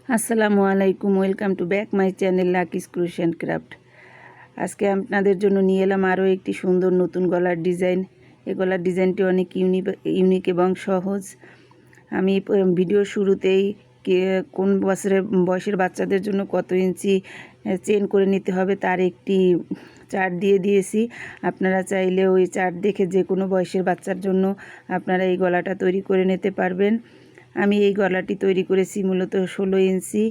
আসসালামু আলাইকুম, welcome to back my channel Lucky's crochet and craft. আজকে আপনাদের জন্য নিয়ে এলাম আরও একটি সুন্দর নতুন গলার ডিজাইন। এই গলার ডিজাইনটি অনেক ইউনিক এবং সহজ। আমি ভিডিওর শুরুতেই কোন বয়সের বাচ্চাদের জন্য কত ইঞ্চি চেন করে নিতে হবে তার একটি চার্ট দিয়ে দিয়েছি। আপনারা চাইলে ওই চার্ট দেখে যে কোনো বয়সের বাচ্চার জন্য আপনারা এই গলাটা তৈরি করে নিতে পারবেন। আমি এই গলাটি তৈরি করেছি মূলত 16 ইঞ্চি।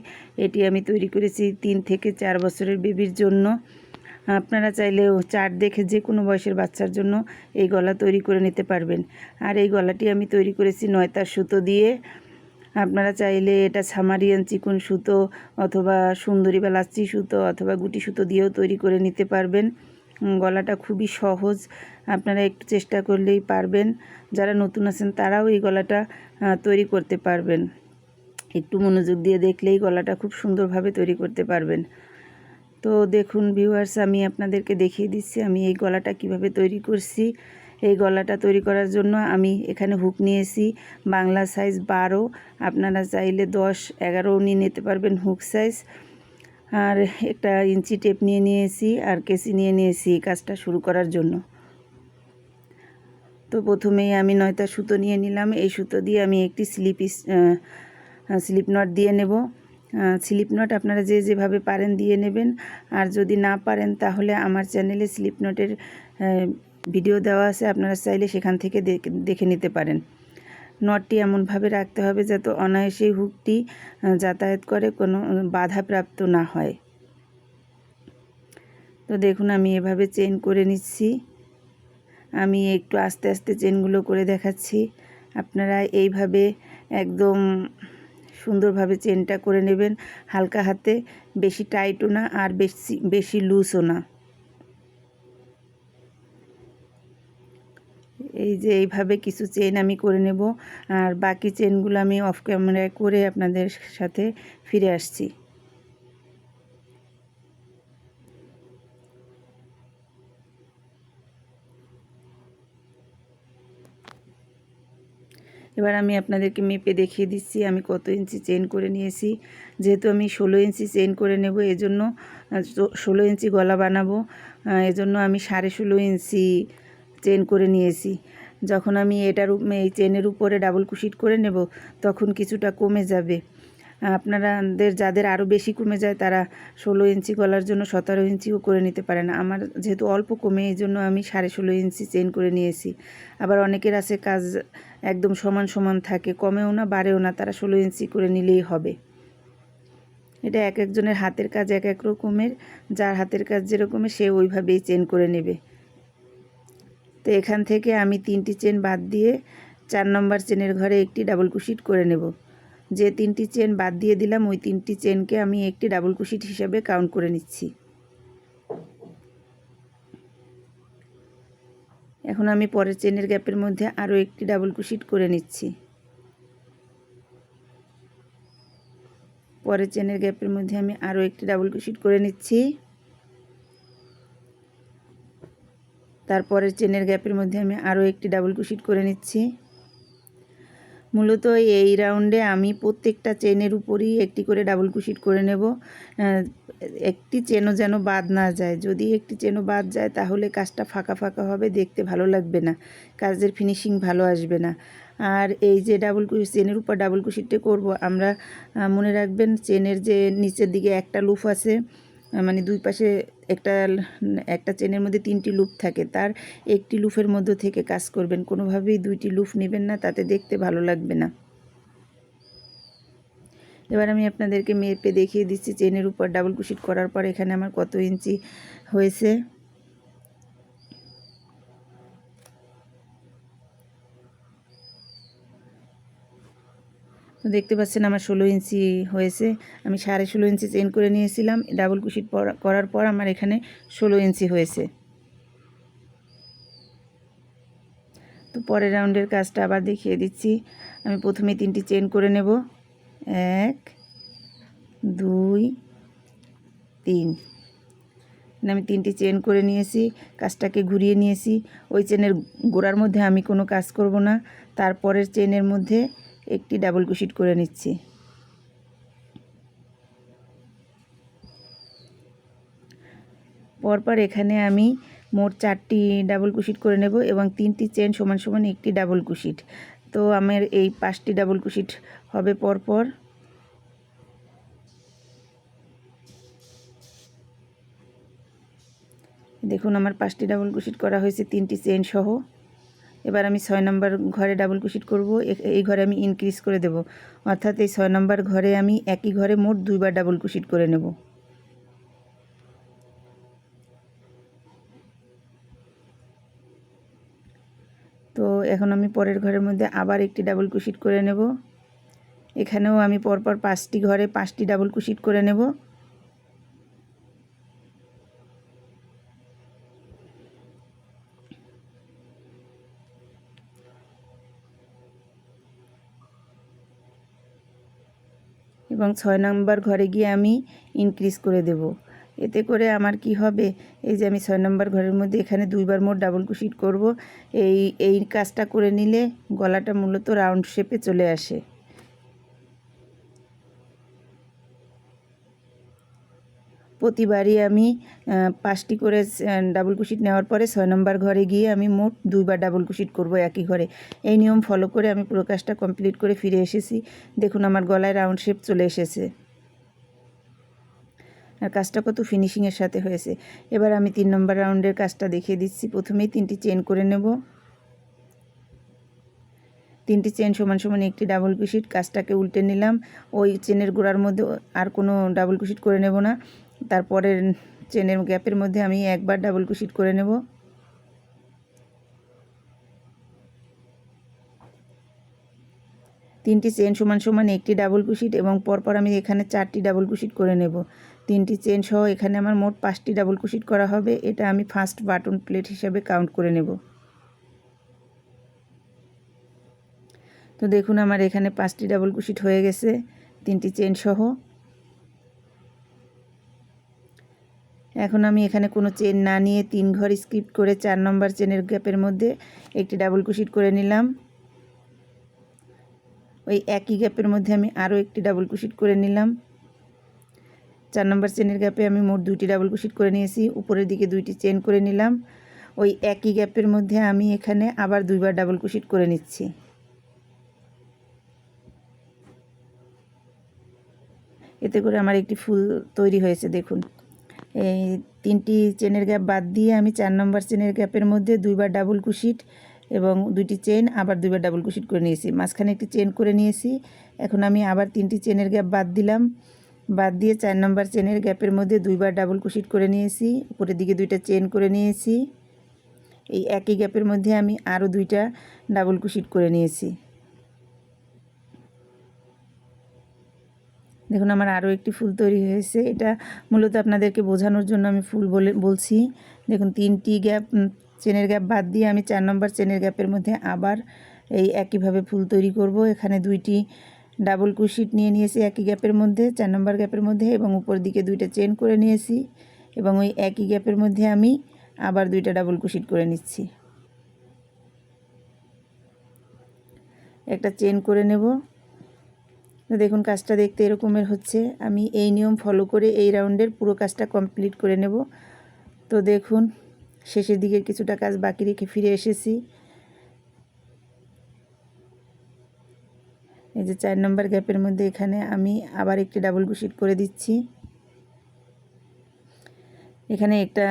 এটি আমি তৈরি করেছি 3 থেকে 4 বছরের বেবির জন্য। আপনারা চাইলে চার্ট দেখে যে কোনো বয়সের বাচ্চার জন্য এই গলা তৈরি করে নিতে পারবেন। আর এই গলাটি আমি তৈরি করেছি 9 তার সুতো দিয়ে। আপনারা চাইলে এটা সামারিয়ান চিকন সুতো অথবা সুন্দরী বা লাচ্ছি সুতো অথবা গুটি সুতো দিয়েও তৈরি করে নিতে পারবেন। গলাটা খুবই সহজ, আপনারা একটু চেষ্টা করলেই পারবেন। যারা নতুন আছেন তারাও এই গলাটা তৈরি করতে পারবেন। একটু মনোযোগ দিয়ে দেখলেই গলাটা খুব সুন্দরভাবে তৈরি করতে পারবেন। তো দেখুন ভিউয়ার্স, আমি আপনাদেরকে দেখিয়ে দিচ্ছি আমি এই গলাটা কিভাবে তৈরি করছি। এই গলাটা তৈরি করার জন্য আমি এখানে হুক নিয়েছি বাংলা সাইজ 12। আপনারা চাইলে 10-11 নিয়ে নিতে পারবেন হুক সাইজ। আর একটা ইঞ্চি টেপ নিয়েছি আর কেসি নিয়েছি কাজটা শুরু করার জন্য। তো প্রথমেই আমি 9টা সুতো নিয়ে নিলাম। এই সুতো দিয়ে আমি একটি স্লিপ নট দিয়ে নেব। স্লিপ নট আপনারা যেভাবে পারেন দিয়ে নেবেন। আর যদি না পারেন তাহলে আমার চ্যানেলে স্লিপ নটের ভিডিও দেওয়া আছে, আপনারা চাইলে সেখান থেকে দেখে নিতে পারেন। নটটি এমনভাবে রাখতে হবে যাতে অনায়াসেই হুকটি যাতায়াত করে, কোনো বাধাপ্রাপ্ত না হয়। তো দেখুন আমি এভাবে চেইন করে নিচ্ছি। আমি একটু আস্তে আস্তে চেনগুলো করে দেখাচ্ছি। আপনারা এইভাবে একদম সুন্দরভাবে চেনটা করে নেবেন, হালকা হাতে, বেশি টাইটও না আর বেশি লুজও না। এই যে এইভাবে কিছু চেন আমি করে নেব, আর বাকি চেনগুলো আমি অফ ক্যামেরায় করে আপনাদের সাথে ফিরে আসছি। এবার আমি আপনাদেরকে মেপে দেখিয়ে দিচ্ছি আমি কত ইঞ্চি চেন করে নিয়েছি। যেহেতু আমি 16 ইঞ্চি চেন করে নেব, এজন্য 16 ইঞ্চি গলা বানাবো, এজন্য আমি 16.5 ইঞ্চি চেন করে নিয়েছি। যখন আমি এই চেনের উপরে ডাবল কুশিট করে নেব তখন কিছুটা কমে যাবে। আপনাদের যাদের আরও বেশি কমে যায় তারা 16 ইঞ্চি গলার জন্য 17 ইঞ্চিও করে নিতে পারেন। আমার যেহেতু অল্প কমে, এই জন্য আমি 16.5 ইঞ্চি চেন করে নিয়েছি। আবার অনেকের আছে কাজ একদম সমান সমান থাকে, কমেও না বাড়েও না, তারা 16 ইঞ্চি করে নিলেই হবে। এটা এক একজনের হাতের কাজ এক এক রকমের, যার হাতের কাজ যেরকমের সে ওইভাবেই চেন করে নেবে। তো এখান থেকে আমি 3টি চেন বাদ দিয়ে 4 নম্বর চেনের ঘরে একটি ডাবল কুশিট করে নেব। যে 3টি চেন বাদ দিয়ে দিলাম ওই 3টি চেনকে আমি একটি ডাবল কুশিট হিসাবে কাউন্ট করে নিচ্ছি। এখন আমি পরের চেনের গ্যাপের মধ্যে আরও একটি ডাবল কুশিট করে নিচ্ছি। পরের চেনের গ্যাপের মধ্যে আমি আরও একটি ডাবল কুশিট করে নিচ্ছি। তারপরের চেনের গ্যাপের মধ্যে আমি আরও একটি ডাবল কুশিট করে নিচ্ছি। মূলত এই রাউন্ডে আমি প্রত্যেকটা চেনের উপরই একটি করে ডাবল কুশিট করে নেব। একটি চেনও যেন বাদ না যায়। যদি একটি চেনও বাদ যায় তাহলে কাজটা ফাঁকা ফাঁকা হবে, দেখতে ভালো লাগবে না, কাজের ফিনিশিং ভালো আসবে না। আর এই যে চেনের উপর ডাবল কুশিটটা করব আমরা, মনে রাখবেন চেনের যে নিচের দিকে একটা লুপ আছে, মানে দুই পাশে একটা চেনের মধ্যে 3টি লুপ থাকে, তার একটি লুপের মধ্যে থেকে কাজ করবেন। কোনোভাবেই 2টি লুপ নেবেন না, তাতে দেখতে ভালো লাগবে না। এবার আমি আপনাদেরকে মেপে দেখিয়ে দিচ্ছি চেনের উপর ডাবল কুশিট করার পর এখানে আমার কত ইঞ্চি হয়েছে। তো দেখতে পাচ্ছেন আমার 16 ইঞ্চি হয়েছে। আমি 16.5 ইঞ্চি চেন করে নিয়েছিলাম, ডাবল কুশিট করার পর আমার এখানে 16 ইঞ্চি হয়েছে। তো পরের রাউন্ডের কাজটা আবার দেখিয়ে দিচ্ছি। আমি প্রথমে 3টি চেন করে নেব, 1 2 3। আমি 3টি চেন করে নিয়েছি, কাজটাকে ঘুরিয়ে নিয়েছি। ওই চেনের গোড়ার মধ্যে আমি কোনো কাজ করব না, তারপরের চেনের মধ্যে একটি ডাবল কুশিট করে নিচ্ছি। পরপর এখানে আমি মোট 4টি ডাবল কুশিট করে নেব এবং 3টি চেন সমান সমান একটি ডাবল কুশিট। তো আমার এই 5টি ডাবল কুশিট হবে পরপর। দেখুন আমার 5টি ডাবল কুশিট করা হয়েছে 3টি চেন সহ। এবার আমি 6 নম্বর ঘরে ডাবল কুশিট করব। এই ঘরে আমি ইনক্রিজ করে দেব, অর্থাৎ এই 6 নম্বর ঘরে আমি একই ঘরে মোট 2বার ডাবল কুশিট করে নেব। তো এখন আমি পরের ঘরের মধ্যে আবার একটি ডাবল কুশিট করে নেব। এখানেও আমি পরপর 5টি ঘরে 5টি ডাবল কুশিট করে নেব। এবং 6 নম্বর ঘরে গিয়ে আমি ইনক্রিজ করে দেব। এতে করে আমার কি হবে, এই যে আমি 6 নম্বর ঘরের মধ্যে এখানে 2বার মোট ডাবল কুশিট করব। এই কাজটা করে নিলে গলাটা মূলত রাউন্ড শেপে চলে আসে। প্রতিবারই আমি 5টি করে ডাবল কুশিট নেওয়ার পরে 6 নম্বর ঘরে গিয়ে আমি মোট 2বার ডাবল কুশিট করব একই ঘরে। এই নিয়ম ফলো করে আমি পুরো কাজটা কমপ্লিট করে ফিরে এসেছি। দেখুন আমার গলায় রাউন্ড শেপ চলে এসেছে আর কাজটা কত ফিনিশিংয়ের সাথে হয়েছে। এবার আমি 3 নম্বর রাউন্ডের কাজটা দেখিয়ে দিচ্ছি। প্রথমেই 3টি চেন করে নেব। 3টি চেন সমান সমান একটি ডাবল কুশিট। কাজটাকে উল্টে নিলাম। ওই চেনের গোড়ার মধ্যে আর কোনো ডাবল কুশিট করে নেব না। তারপরের চেনের গ্যাপের মধ্যে আমি একবার ডাবল কুশিট করে নেব। তিনটি চেন সমান সমান একটি ডাবল কুশিট এবং পরপর আমি এখানে 4টি ডাবল কুশিট করে নেব। 3টি চেন সহ এখানে আমার মোট 5টি ডাবল কুশিট করা হবে। এটা আমি ফার্স্ট বাটন প্লেট হিসাবে কাউন্ট করে নেব। তো দেখুন আমার এখানে 5টি ডাবল কুশিট হয়ে গেছে 3টি চেন সহ। এখন আমি এখানে কোনো চেন না নিয়ে 3 ঘর স্কিপ করে 4 নম্বর চেনের গ্যাপের মধ্যে একটি ডাবল কুশিট করে নিলাম। ওই একই গ্যাপের মধ্যে আমি আরও একটি ডাবল কুশিট করে নিলাম। 4 নম্বর চেনের গ্যাপে আমি মোট 2টি ডাবল কুশিট করে নিয়েছি। উপরের দিকে 2টি চেন করে নিলাম। ওই একই গ্যাপের মধ্যে আমি এখানে আবার 2বার ডাবল কুশিট করে নিচ্ছি। এতে করে আমার একটি ফুল তৈরি হয়েছে। দেখুন এই 3টি চেনের গ্যাপ বাদ দিয়ে আমি 4 নম্বর চেনের গ্যাপের মধ্যে 2বার ডাবল কুশিট এবং 2টি চেন আবার 2বার ডাবল কুশিট করে নিয়েছি। মাঝখানে একটি চেন করে নিয়েছি। এখন আমি আবার 3টি চেনের গ্যাপ বাদ দিলাম। বাদ দিয়ে 4 নম্বর চেনের গ্যাপের মধ্যে 2বার ডাবল কুশিট করে নিয়েছি। উপরের দিকে 2টা চেন করে নিয়েছি। এই একই গ্যাপের মধ্যে আমি আরও 2টা ডাবল কুশিট করে নিয়েছি। দেখুন আমার আরও একটি ফুল তৈরি হয়েছে। এটা মূলত আপনাদেরকে বোঝানোর জন্য আমি ফুল বলছি। দেখুন 3টি গ্যাপ চেনের গ্যাপ বাদ দিয়ে আমি 4 নম্বর চেনের গ্যাপের মধ্যে আবার এই একইভাবে ফুল তৈরি করব। এখানে 2টি ডাবল কুশিট নিয়ে নিয়েছি একই গ্যাপের মধ্যে 4 নম্বর গ্যাপের মধ্যে এবং উপর দিকে 2টা চেন করে নিয়েছি এবং ওই একই গ্যাপের মধ্যে আমি আবার 2টা ডাবল কুশিট করে নিচ্ছি। একটা চেন করে নেব। দেখুন কাজটা দেখতে এরকমের হচ্ছে। আমি এই নিয়ম ফলো করে এই রাউন্ডের পুরো কাজটা কমপ্লিট করে নেব। তো দেখুন শেষের দিকের কিছুটা কাজ বাকি রেখে ফিরে এসেছি। এই যে 4 নম্বর গ্যাপের মধ্যে এখানে আমি আবার একটি ডাবল কুশিট করে দিচ্ছি। এখানে একটা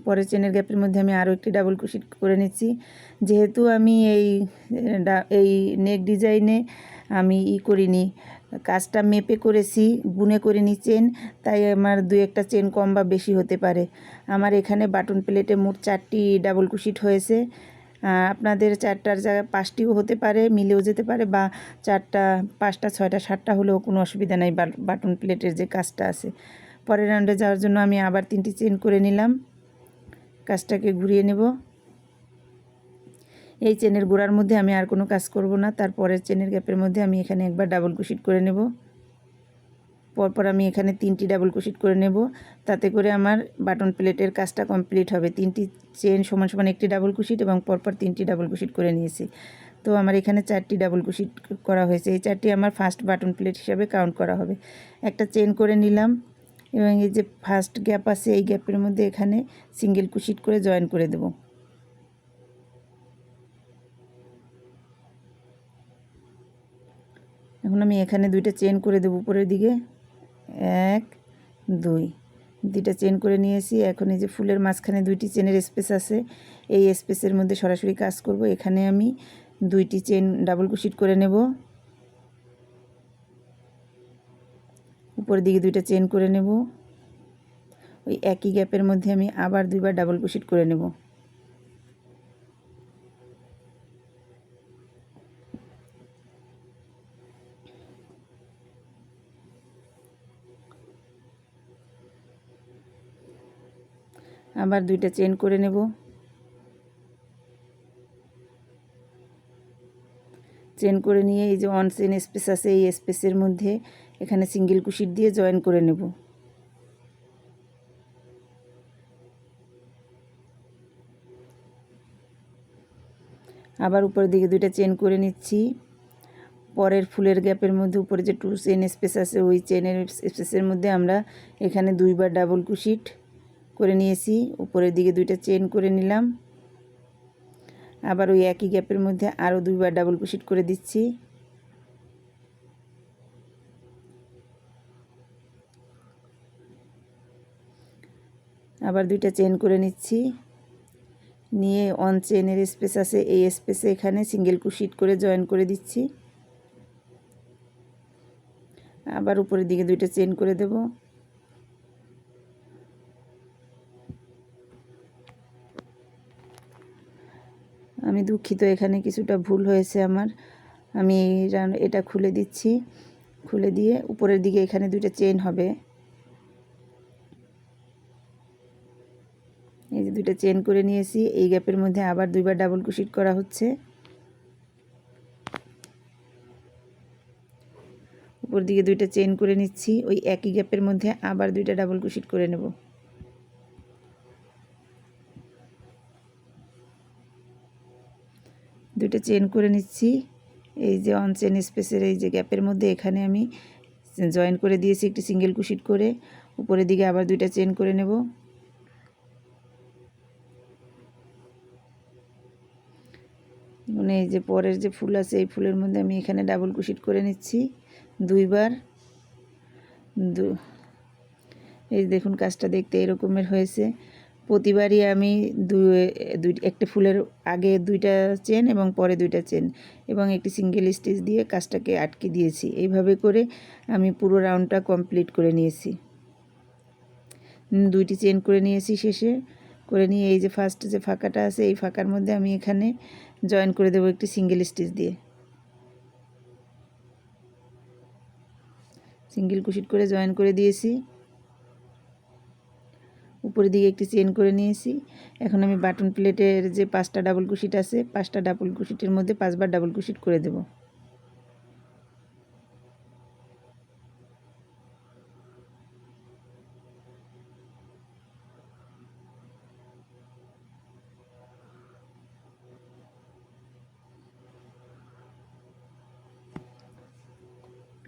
পরের চেনের গ্যাপের মধ্যে আমি আরও একটি ডাবল কুশিট করে নিচ্ছি। যেহেতু আমি এই নেক ডিজাইনে আমি করিনি, কাজটা মেপে করেছি, গুনে করিনি চেন, তাই আমার 2-1টা চেন কম বা বেশি হতে পারে। আমার এখানে বাটন প্লেটে মোট 4টি ডাবল কুশিট হয়েছে। আপনাদের 4টার জায়গায় 5টিও হতে পারে, মিলেও যেতে পারে, বা 4টা 5টা 6টা 7টা হলেও কোনো অসুবিধা নেই বাটন প্লেটের যে কাজটা আছে। পরের রাউন্ডে যাওয়ার জন্য আমি আবার 3টি চেন করে নিলাম। কাজটাকে ঘুরিয়ে নেব। এই চেনের গোড়ার মধ্যে আমি আর কোনো কাজ করব না। তারপরের চেনের গ্যাপের মধ্যে আমি এখানে একবার ডাবল কুশিট করে নেব। পরপর আমি এখানে 3টি ডাবল কুশিট করে নেব। তাতে করে আমার বাটন প্লেটের কাজটা কমপ্লিট হবে। 3টি চেন সমান সমান একটি ডাবল কুশিট এবং পরপর 3টি ডাবল কুশিট করে নিয়েছি। তো আমার এখানে 4টি ডাবল কুশিট করা হয়েছে। এই 4টি আমার ফার্স্ট বাটন প্লেট হিসাবে কাউন্ট করা হবে। একটা চেন করে নিলাম এবং এই যে ফার্স্ট গ্যাপ আছে এই গ্যাপের মধ্যে এখানে সিঙ্গেল কুশিট করে জয়েন করে দেব। এখন আমি এখানে দুইটা চেন করে দেব উপরের দিকে, 1 2 দুইটা চেন করে নিয়েছি। এখন এই যে ফুলের মাঝখানে দুইটি চেনের স্পেস আছে, এই স্পেসের মধ্যে সরাসরি কাজ করব। এখানে আমি দুইটি চেন ডাবল কুশিট করে নেব, উপরের দিকে দুইটা চেন করে নেব, ওই একই গ্যাপের মধ্যে আমি আবার দুইবার ডাবল কুশিট করে নেব। আবার দুইটা চেন করে নেব, চেন করে নিয়ে এই যে অন চেন স্পেস আছে এই স্পেসের মধ্যে এখানে সিঙ্গেল কুশিট দিয়ে জয়েন করে নেব। আবার উপরের দিকে দুইটা চেন করে নিচ্ছি। পরের ফুলের গ্যাপের মধ্যে উপরে যে 2 চেন স্পেস আছে ওই চেনের স্পেসের মধ্যে আমরা এখানে দুইবার ডাবল কুশিট করে নিয়েছি, উপরের দিকে দুইটা চেন করে নিলাম। আবার ওই একই গ্যাপের মধ্যে আরও দুইবার ডাবল কুশিট করে দিচ্ছি। আবার দুইটা চেন করে নিচ্ছি, নিয়ে অন চেনের স্পেস আছে এই স্পেসে এখানে সিঙ্গেল কুশিট করে জয়েন করে দিচ্ছি। আবার উপরের দিকে দুইটা চেন করে দেব। আমি দুঃখিত, এখানে কিছুটা ভুল হয়েছে আমার। আমি এটা খুলে দিচ্ছি, খুলে দিয়ে উপরের দিকে এখানে দুইটা চেন হবে, এই যে দুইটা চেন করে নিয়েছি। এই গ্যাপের মধ্যে আবার দুইবার ডাবল কুশিট করা হচ্ছে। উপর দিকে দুইটা চেন করে নিচ্ছি, ওই একই গ্যাপের মধ্যে আবার দুইটা ডাবল কুশিট করে নেব। দুইটা চেন করে নিচ্ছি, এই যে অন চেন স্পেসের এই যে গ্যাপের মধ্যে এখানে আমি জয়েন করে দিয়েছি একটি সিঙ্গেল কুশিট করে। উপরের দিকে আবার দুইটা চেন করে নেব। মানে এই যে পরের যে ফুল আছে এই ফুলের মধ্যে আমি এখানে ডাবল কুশিট করে নিচ্ছি দুইবার। এই দেখুন কাজটা দেখতে এরকমের হয়েছে। প্রতিবারই আমি একটা ফুলের আগে দুইটা চেন এবং পরে দুইটা চেন এবং একটি সিঙ্গেল স্টিচ দিয়ে কাজটাকে আটকে দিয়েছি। এইভাবে করে আমি পুরো রাউন্ডটা কমপ্লিট করে নিয়েছি। দুইটি চেন করে নিয়েছি শেষে, করে নিয়ে এই যে ফার্স্ট যে ফাঁকাটা আছে এই ফাঁকার মধ্যে আমি এখানে জয়েন করে দেবো একটি সিঙ্গেল স্টিচ দিয়ে। সিঙ্গেল কুশিট করে জয়েন করে দিয়েছি। উপরের দিকে একটি চেন করে নিয়েছি। এখন আমি বাটন প্লেটের যে 5টা ডাবল কুশিট আছে 5টা ডাবল কুশিটের মধ্যে 5বার ডাবল কুশিট করে দেব।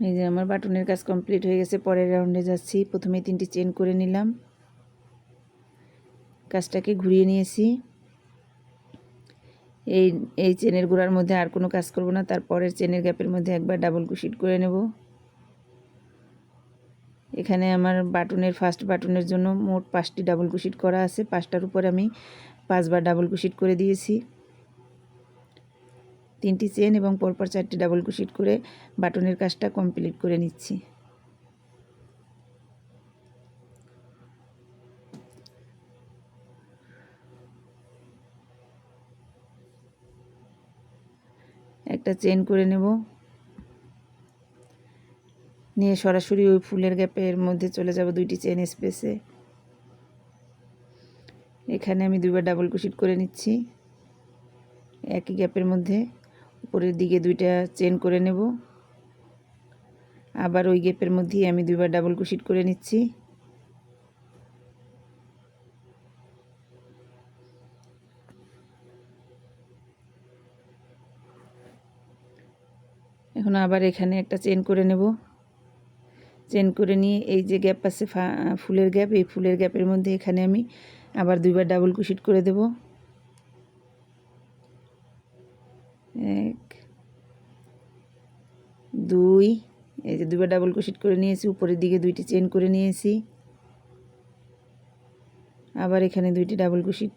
এই যে আমার বাটনের কাজ কমপ্লিট হয়ে গেছে। পরের রাউন্ডে যাচ্ছি। প্রথমে 3টি চেন করে নিলাম, কাজটাকে ঘুরিয়ে নিয়েছি। এই এই চেনের গোড়ার মধ্যে আর কোনো কাজ করব না, তারপরের চেনের গ্যাপের মধ্যে একবার ডাবল কুশিট করে নেব। এখানে আমার বাটনের ফার্স্ট বাটনের জন্য মোট 5টি ডাবল কুশিট করা আছে। 5টার উপর আমি 5বার ডাবল কুশিট করে দিয়েছি। 3টি চেন এবং পরপর 4টি ডাবল কুশিট করে বাটনের কাজটা কমপ্লিট করে নিচ্ছি। একটা চেন করে নেব, নিয়ে সরাসরি ওই ফুলের গ্যাপের মধ্যে চলে যাব 2টি চেন স্পেসে। এখানে আমি 2বার ডাবল কুশিট করে নিচ্ছি একই গ্যাপের মধ্যে। উপরের দিকে 2টা চেন করে নেব, আবার ওই গ্যাপের মধ্যেই আমি 2বার ডাবল কুশিট করে নিচ্ছি। এখন আবার এখানে একটা চেন করে নেব, চেন করে নিয়ে এই যে গ্যাপ আছে ফুলের গ্যাপ, এই ফুলের গ্যাপের মধ্যে এখানে আমি আবার 2বার ডাবল ক্রোশেট করে দেব। 1 2, এই যে 2বার ডাবল ক্রোশেট করে নিয়েছি, উপরের দিকে 2টি চেন করে নিয়েছি, আবার এখানে 2টি ডাবল ক্রোশেট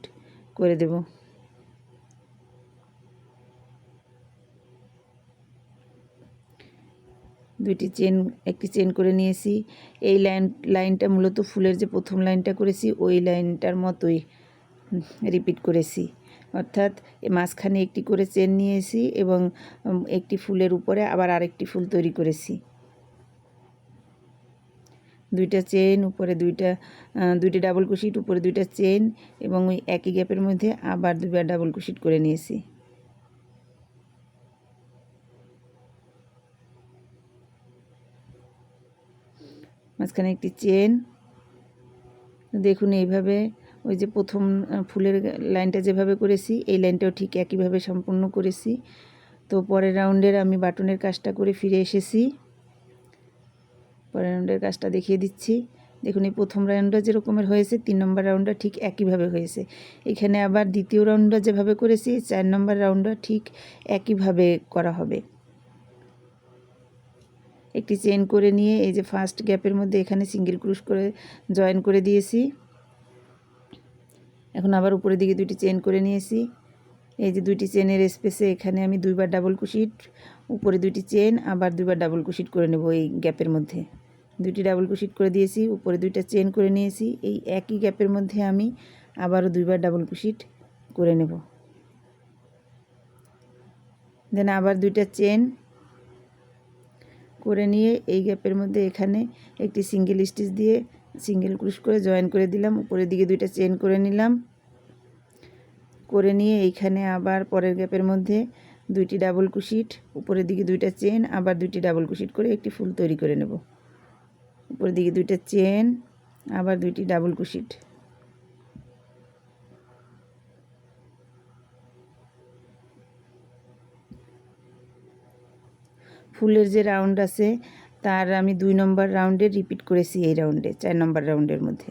করে দেব। একটি চেন করে নিয়েছি। এই লাইনটা মূলত ফুলের যে প্রথম লাইনটা করেছি ওই লাইনটার মতোই রিপিট করেছি, অর্থাৎ মাঝখানে একটি করে চেন নিয়েছি এবং একটি ফুলের উপরে আবার আরেকটি ফুল তৈরি করেছি। 2টা চেন, উপরে 2টি ডাবল ক্রোশেট, উপরে 2টা চেন এবং ওই একই গ্যাপের মধ্যে আবার 2বার ডাবল ক্রোশেট করে নিয়েছি। মাঝখানে একটি চেন। দেখুন এইভাবে ওই যে প্রথম ফুলের লাইনটা যেভাবে করেছি এই লাইনটাও ঠিক একইভাবে সম্পূর্ণ করেছি। তো পরের রাউন্ডের আমি বাটনের কাজটা করে ফিরে এসেছি। পরের রাউন্ডের কাজটা দেখিয়ে দিচ্ছি। দেখুন এই প্রথম রাউন্ডটা যেরকমের হয়েছে 3 নম্বর রাউন্ডটা ঠিক একইভাবে হয়েছে। এখানে আবার দ্বিতীয় রাউন্ডটা যেভাবে করেছি 4 নম্বর রাউন্ডটা ঠিক একইভাবে করা হবে। একটি চেন করে নিয়ে এই যে ফার্স্ট গ্যাপের মধ্যে এখানে সিঙ্গেল ক্রোশ করে জয়েন করে দিয়েছি। এখন আবার উপরের দিকে 2টি চেন করে নিয়েছি। এই যে 2টি চেনের স্পেসে এখানে আমি 2বার ডাবল ক্রোশেট, উপরে 2টি চেন, আবার 2বার ডাবল ক্রোশেট করে নেব। এই গ্যাপের মধ্যে 2টি ডাবল ক্রোশেট করে দিয়েছি, উপরে 2টা চেন করে নিয়েছি। এই একই গ্যাপের মধ্যে আমি আবারও 2বার ডাবল ক্রোশেট করে নেব। দেন আবার 2টা চেন করে নিয়ে এই গ্যাপের মধ্যে এখানে একটি সিঙ্গেল স্টিচ দিয়ে সিঙ্গেল ক্রোশ করে জয়েন করে দিলাম। উপরের দিকে 2টা চেন করে নিলাম, করে নিয়ে এইখানে আবার পরের গ্যাপের মধ্যে 2টি ডাবল ক্রোশেট, উপরের দিকে 2টা চেন, আবার 2টি ডাবল ক্রোশেট করে একটি ফুল তৈরি করে নেব। উপরের দিকে 2টা চেন, আবার 2টি ডাবল ক্রোশেট। ফুলের যে রাউন্ড আছে তার আমি 2 নম্বর রাউন্ডে রিপিট করেছি, এই রাউন্ডে 4 নম্বর রাউন্ডের মধ্যে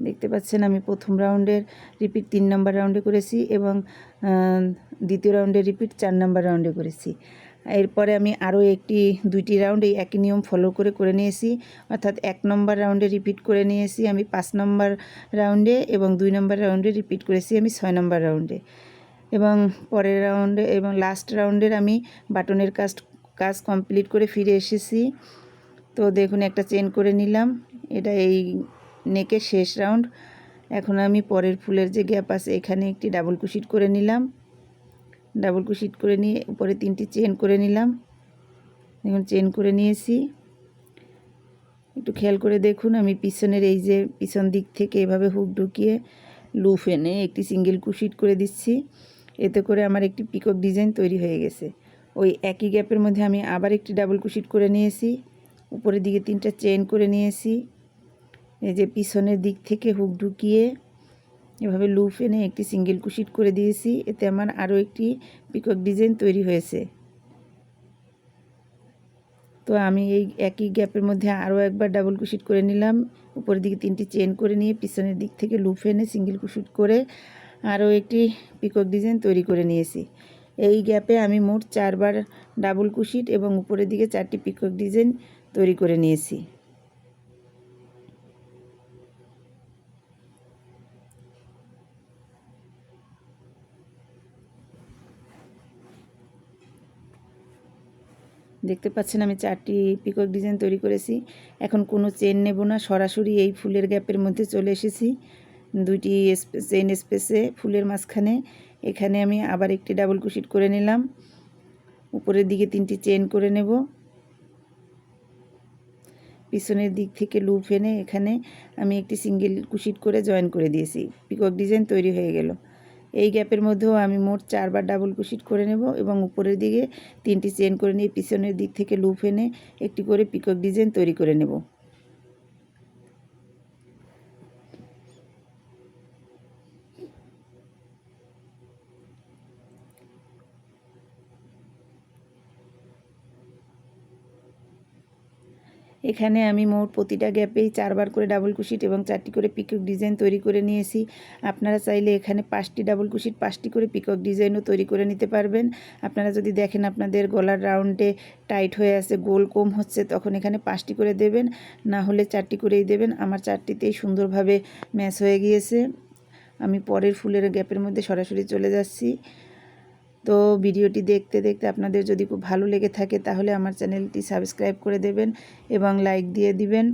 দেখতে পাচ্ছেন আমি প্রথম রাউন্ডের রিপিট 3 নম্বর রাউন্ডে করেছি এবং দ্বিতীয় রাউন্ডের রিপিট 4 নম্বর রাউন্ডে করেছি। এরপরে আমি আরও 2টি রাউন্ড এই একই নিয়ম ফলো করে নিয়েছি, অর্থাৎ 1 নম্বর রাউন্ডে রিপিট করে নিয়েছি আমি 5 নম্বর রাউন্ডে এবং 2 নম্বর রাউন্ডে রিপিট করেছি আমি 6 নম্বর রাউন্ডে, এবং পরের রাউন্ডে এবং লাস্ট রাউন্ডের আমি বাটনের কাজ কমপ্লিট করে ফিরে এসেছি। তো দেখুন একটা চেন করে নিলাম, এটা এই নেকের শেষ রাউন্ড। এখন আমি পরের ফুলের যে গ্যাপ আছে এখানে একটি ডাবল ক্রোশেট করে নিলাম, ডাবল ক্রোশেট করে নিয়ে উপরে 3টি চেন করে নিলাম। দেখুন চেন করে নিয়েছি, একটু খেয়াল করে দেখুন আমি পিছনের এই যে পিছন দিক থেকে এভাবে হুক ঢুকিয়ে লুপ এনে একটি সিঙ্গেল ক্রোশেট করে দিচ্ছি। এতে করে আমার একটি পিকক ডিজাইন তৈরি হয়ে গেছে। ওই একই গ্যাপের মধ্যে আমি আবার একটি ডাবল ক্রোশেট করে নিয়েছি, উপরের দিকে 3টা চেন করে নিয়েছি। এই যে পিছনের দিক থেকে হুক ঢুকিয়ে এভাবে লুপ এনে একটি সিঙ্গেল ক্রোশেট করে দিয়েছি, এতে আমার আরও একটি পিকক ডিজাইন তৈরি হয়েছে। তো আমি এই একই গ্যাপের মধ্যে আরও একবার ডাবল ক্রোশেট করে নিলাম, উপরের দিকে 3টি চেন করে নিয়ে পিছনের দিক থেকে লুপ এনে সিঙ্গেল ক্রোশেট করে আরও একটি পিকক ডিজাইন তৈরি করে নিয়েছি। এই গ্যাপে আমি মোট 4বার ডাবল ক্রোশেট এবং উপরের দিকে 4টি পিকক ডিজাইন তৈরি করে নিয়েছি। দেখতে পাচ্ছেন আমি 4টি পিকক ডিজাইন তৈরি করেছি। এখন কোনো চেন নেব না, সরাসরি এই ফুলের গ্যাপের মধ্যে চলে এসেছি। 2টি চেন স্পেসে ফুলের মাঝখানে এখানে আমি আবার একটি ডাবল ক্রোশেট করে নিলাম, উপরের দিকে 3টি চেন করে নেব, পিছনের দিক থেকে লুপ এনে এখানে আমি একটি সিঙ্গেল ক্রোশেট করে জয়েন করে দিয়েছি, পিকক ডিজাইন তৈরি হয়ে গেল। এই গ্যাপের মধ্যেও আমি মোট 4বার ডাবল ক্রোশেট করে নেব এবং উপরের দিকে 3টি চেন করে নিয়ে পিছনের দিক থেকে লুপ এনে একটি করে পিকক ডিজাইন তৈরি করে নেব। এখানে আমি মোট প্রতিটা গ্যাপেই 4বার করে ডাবল কুশিট এবং 4টি করে পিকক ডিজাইন তৈরি করে নিয়েছি। আপনারা চাইলে এখানে 5টি ডাবল কুশিট 5টি করে পিকক ডিজাইনও তৈরি করে নিতে পারবেন। আপনারা যদি দেখেন আপনাদের গলার রাউন্ডে টাইট হয়ে আছে, গোল কম হচ্ছে, তখন এখানে 5টি করে দেবেন, না হলে 4টি করেই দেবেন। আমার 4টিতেই সুন্দরভাবে ম্যাচ হয়ে গিয়েছে। আমি পরের ফুলের গ্যাপের মধ্যে সরাসরি চলে যাচ্ছি। তো ভিডিওটি দেখতে দেখতে আপনাদের যদি খুব ভালো লেগে থাকে তাহলে আমার চ্যানেলটি সাবস্ক্রাইব করে দেবেন এবং লাইক দিয়ে দিবেন।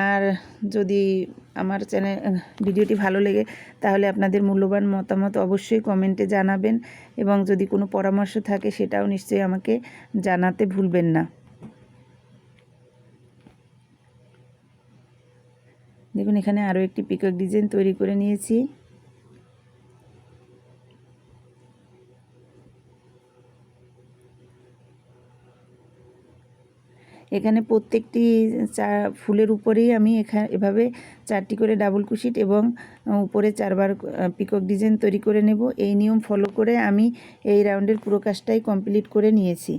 আর যদি আমার ভিডিওটি ভালো লেগে তাহলে আপনাদের মূল্যবান মতামত অবশ্যই কমেন্টে জানাবেন এবং যদি কোনো পরামর্শ থাকে সেটাও নিশ্চয়ই আমাকে জানাতে ভুলবেন না। দেখুন এখানে আরও একটি পিকক ডিজাইন তৈরি করে নিয়েছি। এখানে প্রত্যেকটি ফুলের উপরেই আমি এভাবে 4টি করে ডাবল কুশিট এবং উপরে 4বার পিকক ডিজাইন তৈরি করে নেব। এই নিয়ম ফলো করে আমি এই রাউন্ডের পুরো কাজটাই কমপ্লিট করে নিয়েছি।